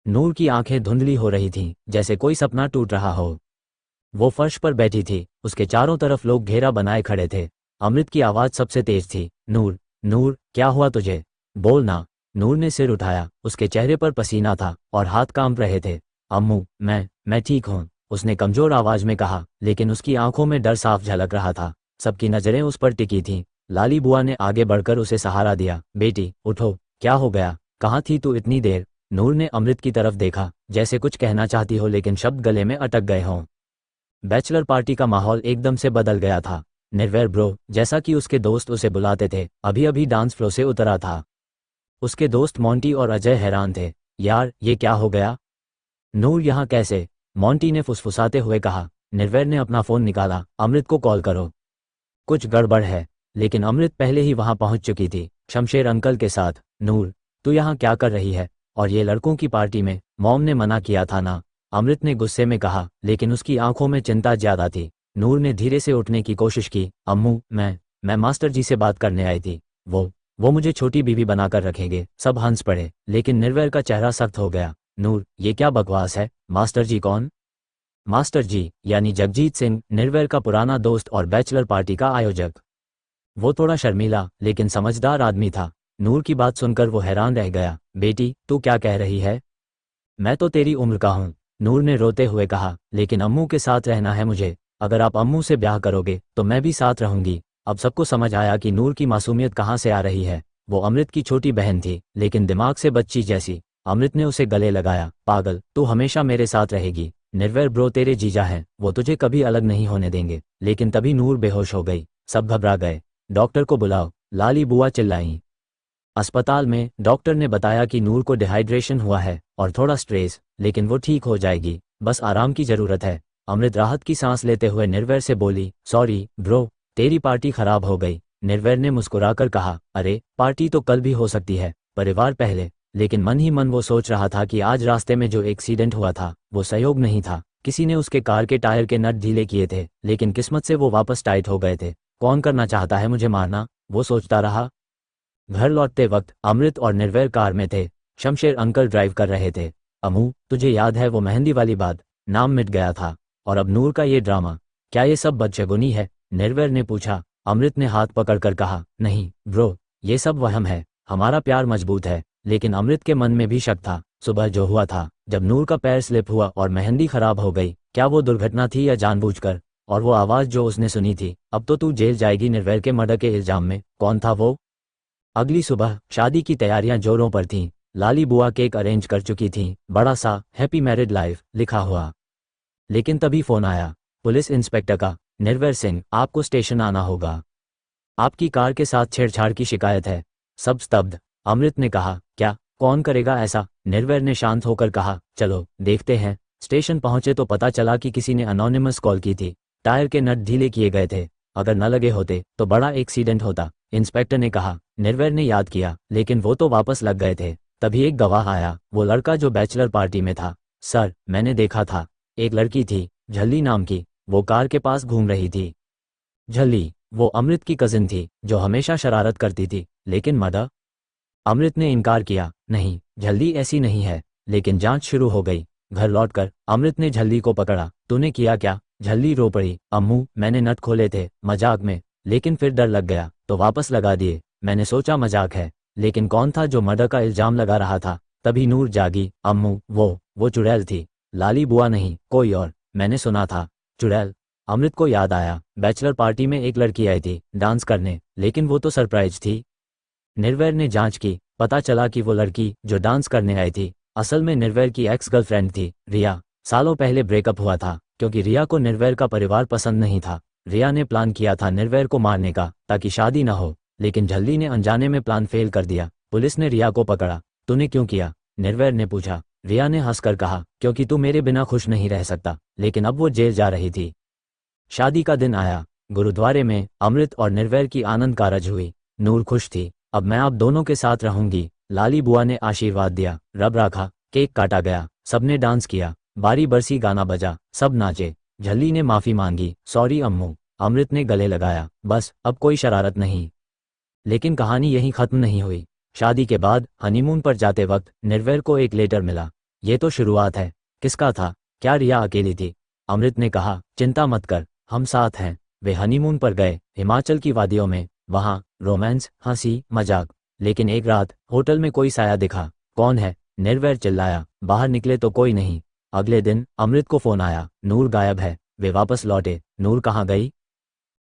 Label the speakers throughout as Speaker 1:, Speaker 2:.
Speaker 1: नूर की आंखें धुंधली हो रही थीं, जैसे कोई सपना टूट रहा हो। वो फर्श पर बैठी थी, उसके चारों तरफ लोग घेरा बनाए खड़े थे। अमृत की आवाज़ सबसे तेज थी, नूर, नूर, क्या हुआ तुझे? बोल ना। नूर ने सिर उठाया, उसके चेहरे पर पसीना था और हाथ कांप रहे थे। अम्मू, मैं ठीक हूँ, उसने कमज़ोर आवाज़ में कहा, लेकिन उसकी आंखों में डर साफ झलक रहा था। सबकी नज़रें उस पर टिकी थीं। लाली बुआ ने आगे बढ़कर उसे सहारा दिया। बेटी, उठो, क्या हो गया? कहाँ थी तू इतनी देर? नूर ने अमृत की तरफ देखा, जैसे कुछ कहना चाहती हो लेकिन शब्द गले में अटक गए हों। बैचलर पार्टी का माहौल एकदम से बदल गया था। निर्वैर ब्रो, जैसा कि उसके दोस्त उसे बुलाते थे, अभी अभी डांस फ्लो से उतरा था। उसके दोस्त मोंटी और अजय हैरान थे। यार, ये क्या हो गया? नूर यहाँ कैसे? मोंटी ने फुसफुसाते हुए कहा। निर्वैर ने अपना फ़ोन निकाला। अमृत को कॉल करो, कुछ गड़बड़ है। लेकिन अमृत पहले ही वहां पहुंच चुकी थी, शमशेर अंकल के साथ। नूर, तू यहाँ क्या कर रही है? और ये लड़कों की पार्टी में? मॉम ने मना किया था ना, अमृत ने गुस्से में कहा, लेकिन उसकी आंखों में चिंता ज्यादा थी। नूर ने धीरे से उठने की कोशिश की। अम्मू, मैं मास्टर जी से बात करने आई थी। वो मुझे छोटी बीवी बनाकर रखेंगे। सब हंस पड़े, लेकिन निर्वैर का चेहरा सख्त हो गया। नूर, ये क्या बकवास है? मास्टर जी कौन? मास्टर जी यानी जगजीत सिंह, निर्वैर का पुराना दोस्त और बैचलर पार्टी का आयोजक। वो थोड़ा शर्मीला लेकिन समझदार आदमी था। नूर की बात सुनकर वो हैरान रह गया। बेटी, तू क्या कह रही है? मैं तो तेरी उम्र का हूँ, नूर ने रोते हुए कहा, लेकिन अम्मू के साथ रहना है मुझे। अगर आप अम्मू से ब्याह करोगे तो मैं भी साथ रहूंगी। अब सबको समझ आया कि नूर की मासूमियत कहाँ से आ रही है। वो अमृत की छोटी बहन थी, लेकिन दिमाग से बच्ची जैसी। अमृत ने उसे गले लगाया। पागल, तू हमेशा मेरे साथ रहेगी। निर्वैर ब्रो तेरे जीजा हैं, वो तुझे कभी अलग नहीं होने देंगे। लेकिन तभी नूर बेहोश हो गई। सब घबरा गए। डॉक्टर को बुलाओ, लाली बुआ चिल्लाई। अस्पताल में डॉक्टर ने बताया कि नूर को डिहाइड्रेशन हुआ है और थोड़ा स्ट्रेस, लेकिन वो ठीक हो जाएगी, बस आराम की जरूरत है। अमृत राहत की सांस लेते हुए निर्वैर से बोली, सॉरी ब्रो, तेरी पार्टी खराब हो गई। निर्वैर ने मुस्कुराकर कहा, अरे पार्टी तो कल भी हो सकती है, परिवार पहले। लेकिन मन ही मन वो सोच रहा था कि आज रास्ते में जो एक्सीडेंट हुआ था वो सहयोग नहीं था। किसी ने उसके कार के टायर के नट ढीले किए थे, लेकिन किस्मत से वो वापस टाइट हो गए थे। कौन करना चाहता है मुझे मारना, वो सोचता रहा। घर लौटते वक्त अमृत और निर्वैर कार में थे। शमशेर अंकल ड्राइव कर रहे थे। अमू, तुझे याद है वो मेहंदी वाली बात? नाम मिट गया था, और अब नूर का ये ड्रामा। क्या ये सब बदशगुनी है? निर्वैर ने पूछा। अमृत ने हाथ पकड़कर कहा, नहीं ब्रो, ये सब वहम है। हमारा प्यार मजबूत है। लेकिन अमृत के मन में भी शक था। सुबह जो हुआ था, जब नूर का पैर स्लिप हुआ और मेहंदी खराब हो गई, क्या वो दुर्घटना थी या जानबूझकर? और वो आवाज़ जो उसने सुनी थी, अब तो तू जेल जाएगी निर्वैर के मर्डर के इल्जाम में। कौन था वो? अगली सुबह शादी की तैयारियां जोरों पर थीं। लाली बुआ केक अरेंज कर चुकी थीं, बड़ा सा हैप्पी मैरिड लाइफ लिखा हुआ। लेकिन तभी फोन आया, पुलिस इंस्पेक्टर का। निर्वैर सिंह, आपको स्टेशन आना होगा, आपकी कार के साथ छेड़छाड़ की शिकायत है। सब स्तब्ध। अमृत ने कहा, क्या? कौन करेगा ऐसा? निर्वैर ने शांत होकर कहा, चलो देखते हैं। स्टेशन पहुंचे तो पता चला कि किसी ने अनोनिमस कॉल की थी। टायर के नट ढीले किए गए थे, अगर न लगे होते तो बड़ा एक्सीडेंट होता, इंस्पेक्टर ने कहा। निर्वैर ने याद किया, लेकिन वो तो वापस लग गए थे। तभी एक गवाह आया, वो लड़का जो बैचलर पार्टी में था। सर, मैंने देखा था, एक लड़की थी, झल्ली नाम की, वो कार के पास घूम रही थी। झल्ली, वो अमृत की कजिन थी जो हमेशा शरारत करती थी। लेकिन मर्डर? अमृत ने इनकार किया, नहीं, झल्ली ऐसी नहीं है। लेकिन जांच शुरू हो गई। घर लौटकर अमृत ने झल्ली को पकड़ा। तूने किया क्या? झल्ली रो पड़ी। अम्मू, मैंने नट खोले थे मजाक में, लेकिन फिर डर लग गया तो वापस लगा दिए। मैंने सोचा मजाक है, लेकिन कौन था जो मर्डर का इल्जाम लगा रहा था? तभी नूर जागी। अम्मू, वो चुड़ैल थी। लाली बुआ नहीं, कोई और। मैंने सुना था। चुड़ैल? अमृत को याद आया, बैचलर पार्टी में एक लड़की आई थी डांस करने, लेकिन वो तो सरप्राइज थी। निर्वैर ने जांच की, पता चला कि वो लड़की जो डांस करने आई थी, असल में निर्वैर की एक्स गर्लफ्रेंड थी, रिया। सालों पहले ब्रेकअप हुआ था, क्योंकि रिया को निर्वैर का परिवार पसंद नहीं था। रिया ने प्लान किया था निर्वैर को मारने का, ताकि शादी न हो, लेकिन झल्ली ने अनजाने में प्लान फेल कर दिया। पुलिस ने रिया को पकड़ा। तूने क्यों किया? निर्वैर ने पूछा। रिया ने हंसकर कहा, क्योंकि तू मेरे बिना खुश नहीं रह सकता। लेकिन अब वो जेल जा रही थी। शादी का दिन आया। गुरुद्वारे में अमृत और निर्वैर की आनंद कारज हुई। नूर खुश थी, अब मैं आप दोनों के साथ रहूंगी। लाली बुआ ने आशीर्वाद दिया, रब रखा, केक काटा गया, सबने डांस किया, बारी बरसी गाना बजा, सब नाचे। झल्ली ने माफी मांगी, सॉरी अम्मू। अमृत ने गले लगाया, बस अब कोई शरारत नहीं। लेकिन कहानी यहीं खत्म नहीं हुई। शादी के बाद हनीमून पर जाते वक्त निर्वैर को एक लेटर मिला। ये तो शुरुआत है। किसका था? क्या रिया अकेली थी? अमृत ने कहा, चिंता मत कर, हम साथ हैं। वे हनीमून पर गए, हिमाचल की वादियों में। वहाँ रोमांस, हंसी, मजाक। लेकिन एक रात होटल में कोई साया दिखा। कौन है? निर्वैर चिल्लाया। बाहर निकले तो कोई नहीं। अगले दिन अमृत को फोन आया, नूर गायब है। वे वापस लौटे। नूर कहाँ गई?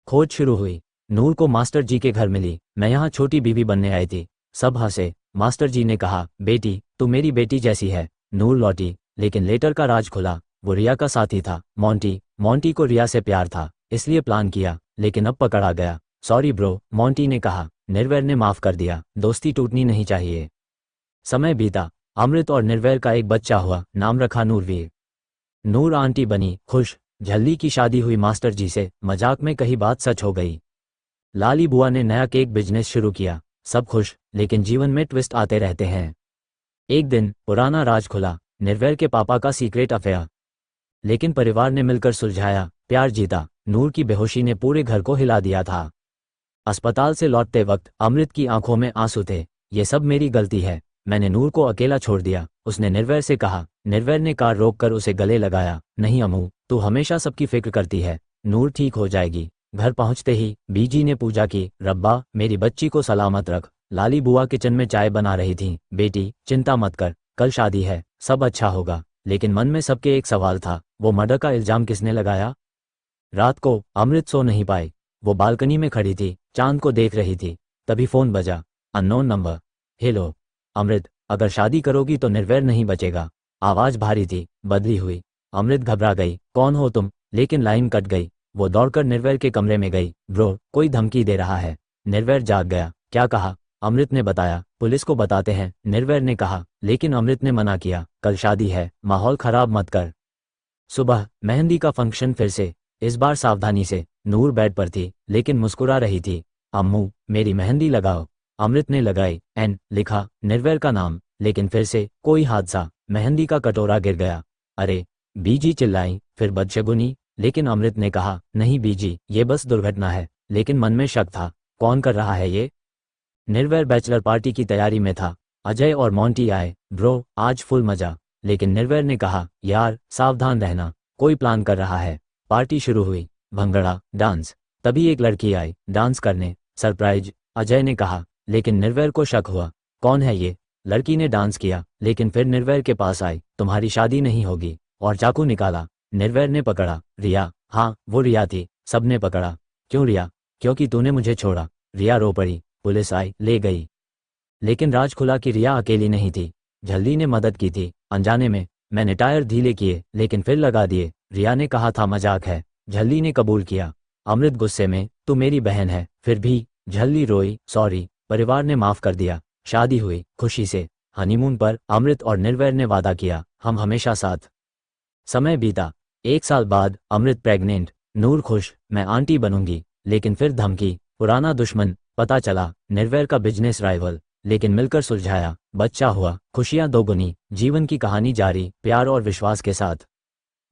Speaker 1: खोज शुरू हुई। नूर को मास्टर जी के घर मिली। मैं यहाँ छोटी बीवी बनने आई थी। सब हंसे। मास्टर जी ने कहा, बेटी तू मेरी बेटी जैसी है। नूर लौटी, लेकिन लेटर का राज खुला। वो रिया का साथी था, मोंटी। मोंटी को रिया से प्यार था, इसलिए प्लान किया, लेकिन अब पकड़ा गया। सॉरी ब्रो, मोंटी ने कहा। निर्वैर ने माफ कर दिया, दोस्ती टूटनी नहीं चाहिए। समय बीता। अमृत और निर्वैर का एक बच्चा हुआ, नाम रखा नूरवीर। नूर आंटी बनी, खुश। झल्ली की शादी हुई मास्टर जी से। मजाक में कही बात सच हो गई। लाली बुआ ने नया केक बिजनेस शुरू किया। सब खुश, लेकिन जीवन में ट्विस्ट आते रहते हैं। एक दिन पुराना राज खुला, निर्वैर के पापा का सीक्रेट अफेयर। लेकिन परिवार ने मिलकर सुलझाया, प्यार जीता। नूर की बेहोशी ने पूरे घर को हिला दिया था। अस्पताल से लौटते वक्त अमृत की आंखों में आंसू थे। ये सब मेरी गलती है, मैंने नूर को अकेला छोड़ दिया। उसने निर्वैर से कहा। निर्वैर ने कार रोककर उसे गले लगाया। नहीं अमू, तू हमेशा सबकी फिक्र करती है, नूर ठीक हो जाएगी। घर पहुंचते ही बीजी ने पूजा की। रब्बा मेरी बच्ची को सलामत रख। लाली बुआ किचन में चाय बना रही थी। बेटी चिंता मत कर, कल शादी है, सब अच्छा होगा। लेकिन मन में सबके एक सवाल था, वो मर्डर का इल्जाम किसने लगाया? रात को अमृत सो नहीं पाई। वो बालकनी में खड़ी थी, चांद को देख रही थी। तभी फोन बजा। Unknown number. हेलो अमृत, अगर शादी करोगी तो निर्वैर नहीं बचेगा। आवाज भारी थी, बदली हुई। अमृत घबरा गई। कौन हो तुम? लेकिन लाइन कट गई। वो दौड़कर निर्वैर के कमरे में गई। ब्रो, कोई धमकी दे रहा है। निर्वैर जाग गया। क्या कहा? अमृत ने बताया। पुलिस को बताते हैं, निर्वैर ने कहा। लेकिन अमृत ने मना किया, कल शादी है, माहौल खराब मत कर। सुबह मेहंदी का फंक्शन फिर से, इस बार सावधानी से। नूर बेड पर थी, लेकिन मुस्कुरा रही थी। अम्मू मेरी मेहंदी लगाओ। अमृत ने लगाई, एन लिखा, निर्वैर का नाम। लेकिन फिर से कोई हादसा, मेहंदी का कटोरा गिर गया। अरे, बीजी चिल्लाई। फिर बदशगुनी। लेकिन अमृत ने कहा, नहीं बीजी, ये बस दुर्घटना है। लेकिन मन में शक था, कौन कर रहा है ये? निर्वैर बैचलर पार्टी की तैयारी में था। अजय और मोंटी आए। ब्रो आज फुल मजा। लेकिन निर्वैर ने कहा, यार सावधान रहना, कोई प्लान कर रहा है। पार्टी शुरू हुई, भंगड़ा, डांस। तभी एक लड़की आई डांस करने, सरप्राइज। अजय ने कहा, लेकिन निर्वैर को शक हुआ, कौन है ये? लड़की ने डांस किया, लेकिन फिर निर्वैर के पास आई। तुम्हारी शादी नहीं होगी, और चाकू निकाला। निर्वैर ने पकड़ा। रिया? हाँ वो रिया थी। सबने पकड़ा। क्यों रिया? क्योंकि तूने मुझे छोड़ा। रिया रो पड़ी। पुलिस आई, ले गई। लेकिन राज खुला कि रिया अकेली नहीं थी। झल्ली ने मदद की थी, अनजाने में। मैंने टायर ढीले किए, लेकिन फिर लगा दिए। रिया ने कहा था मजाक है। झल्ली ने कबूल किया। अमृत गुस्से में, तू मेरी बहन है। फिर भी झल्ली रोई, सॉरी। परिवार ने माफ कर दिया। शादी हुई खुशी से। हनीमून पर अमृत और निर्वैर ने वादा किया, हम हमेशा साथ। समय बीता। 1 साल बाद अमृत प्रेग्नेंट। नूर खुश, मैं आंटी बनूंगी। लेकिन फिर धमकी, पुराना दुश्मन। पता चला, निर्वैर का बिजनेस राइवल। लेकिन मिलकर सुलझाया, बच्चा हुआ, खुशियां दोगुनी। जीवन की कहानी जारी, प्यार और विश्वास के साथ।